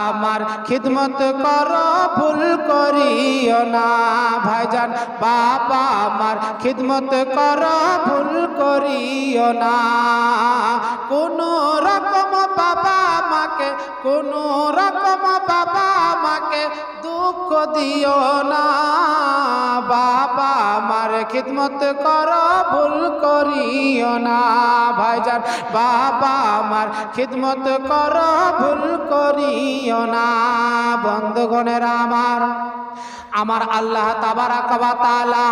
আমার খিদমত করো ভুল করিও না ভাইজান, বাবা আমার খিদমত করো ভুল করিও না। কোনো রকম বাবা আমাকে, কোনো রকম বাবা আমাকে দুঃখ দিও না। বাবা আমার খিদমত করো ভুল করিও না ভাইজান, বাবা আমার খিদমত করো ভুল করিও না। বন্ধুগণেরা আমার আল্লাহ তাবারাক ওয়া তাআলা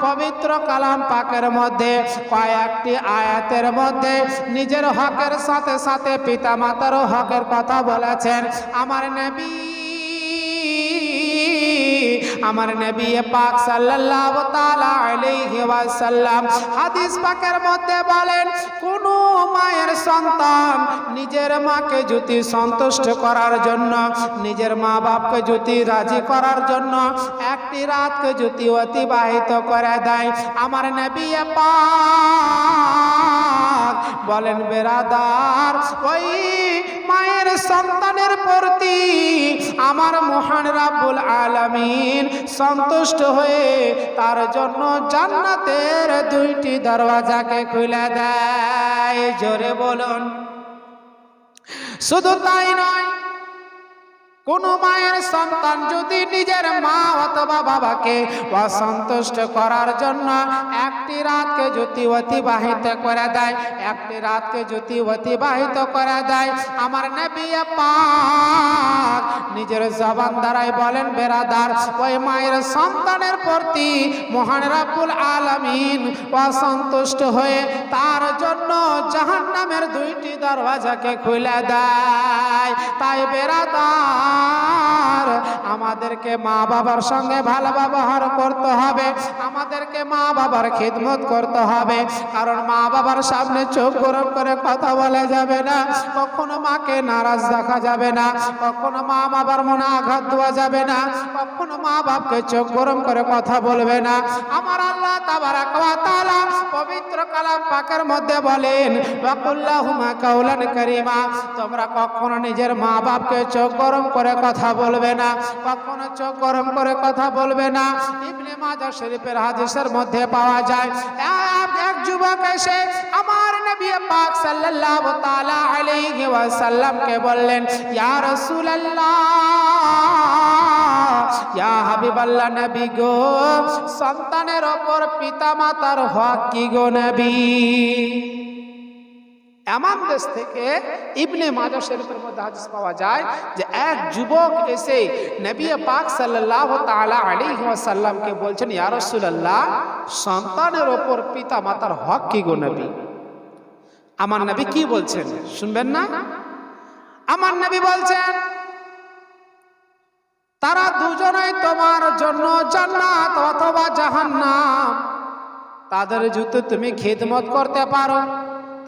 পবিত্র কালাম পাকের মধ্যে কয়েকটি আয়াতের মধ্যে নিজের হকের সাথে সাথে পিতামাতার হকের কথা বলেছেন। আমার নবী পাক সাল্লাল্লাহু তাআলা আলাইহি ওয়াসাল্লাম হাদিস পাকের মধ্যে বলেন, কোন মায়ের সন্তান নিজের মাকে যদি সন্তুষ্ট করার জন্য, নিজের মা বাপকে যদি রাজি করার জন্য একটি রাতকে যদি অতিবাহিত করে দেয়, আমার নবী পাক বলেন বেরাদার, ওই মায়ের সন্তানের প্রতি আমার মহান রব্বুল আলামিন সন্তুষ্ট হয়ে তার জন্য জান্নাতের দুইটি দরওয়াজাকে খুলে দেয়। জোরে বলুন। শুধু তাই নয়, কোন মায়ের সন্তান যদি নিজের মা অথবা বাবাকে অসন্তুষ্ট করার জন্য একটি রাতকে যদি অতিবাহিত করে দেয়, একটি রাতকে যদি অতিবাহিত করে দেয়, আমার নবী পাক নিজের জবান দ্বারাই বলেন বেরাদার, ওই মায়ের সন্তানের প্রতি মহান রব্বুল আলামিন অসন্তুষ্ট হয়ে তার জন্য জাহান্নামের দুইটি দরওয়াজাকে খুলে দেয়। তাই বেরাদার, আমাদেরকে মা বাবার সঙ্গে ভালো ব্যবহার করতে হবে, আমাদেরকে মা বাবার খিদমত করতে হবে। কারণ মা বাবার সামনে চোখ গরম করে কথা বলা যাবে না, কখনো মাকে নারাজ দেখা যাবে না, কখনো মা বাবার মনে আঘাত দেওয়া যাবে না, কখনো মা বাপকে চোখ গরম করে কথা বলবে না। আমার আল্লাহ তাবারাক ওয়া তাআলা পবিত্র কালাম পাকের মধ্যে বলেন, ওয়াকুল্লাহুমা কাওলান কারীমা, তোমরা কখনো নিজের মা বাপকে চোখ গরম করে কথা বলবে না, কখনো চোখ গরম করে কথা বলবে না। ইবনে মাজাহ শরীফের হাদিসের মধ্যে পাওয়া যায়, এক যুবক এসে আমার নবী পাক সাল্লাল্লাহু তাআলা আলাইহি ওয়াসাল্লামকে বললেন, ইয়া রাসূলুল্লাহ, ইয়া হাবিবাল্লাহ নবী গো, সন্তানের উপর পিতামাতার হক কি গো নবী? এমন দেশ থেকে ইবনে মাজাহ শরীফের মধ্যে হাদিস পাওয়া যায় যে এক যুবক এসে নবী পাক সাল্লাল্লাহু তাআলা আলাইহি ওয়াসাল্লামকে বলছেন, ইয়া রাসূলুল্লাহ, সন্তানের উপর পিতা মাতার হক কি গো নবী? আমার নবী কি বলছেন শুনবেন না? আমার নবী বলছেন, তারা দুজনেই তোমার জন্য জান্নাত অথবা জাহান্নাম। তাদের যদি তুমি খিদমত করতে পারো,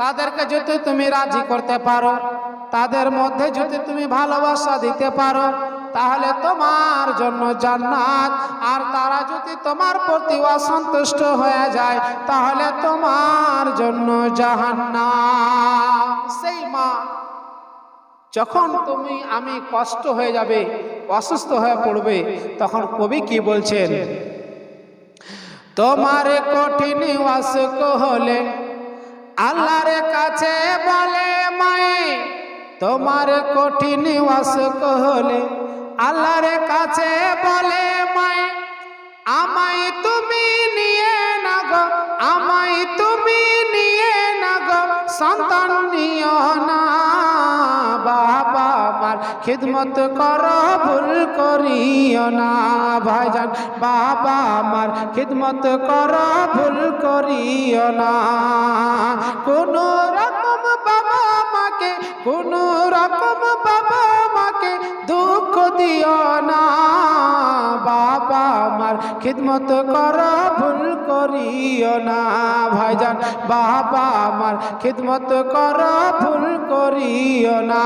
তাদেরকে যদি তুমি রাজি করতে পারো, তাদের মধ্যে যদি তুমি ভালোবাসা দিতে পারো, তাহলে তোমার জন্য জান্নাত। আর তারা যদি তোমার প্রতি অসন্তুষ্ট হয়ে যায়, তাহলে তোমার জন্য জাহান্নাম। সেই মা যখন তুমি আমি কষ্ট হয়ে যাবে, অসুস্থ হয়ে পড়বে, তখন কবি কি বলছেন, তোমার কঠিন অসুখ হলে আল্লাহর কাছে বলে মায়ে, তোমার কঠিন অসুখ হলে আল্লাহর কাছে বলে মায়ে, আমায় তুমি নিয়ে না গো, আমায় তুমি নিয়ে না গো, সন্তান নিও না। বাবা আমার খিদমত করো ভুল করিও না ভাইজান, বাবা আমার খিদমত করো ভুল করিও না। কোন রকম বাবা মাকে, কোন রকম বাবা মাকে দুঃখ দিও না। বাবা আমার খিদমত করো ভুল করিও না ভাইজান, বাবা আমার খিদমত করো ভুল করিও না।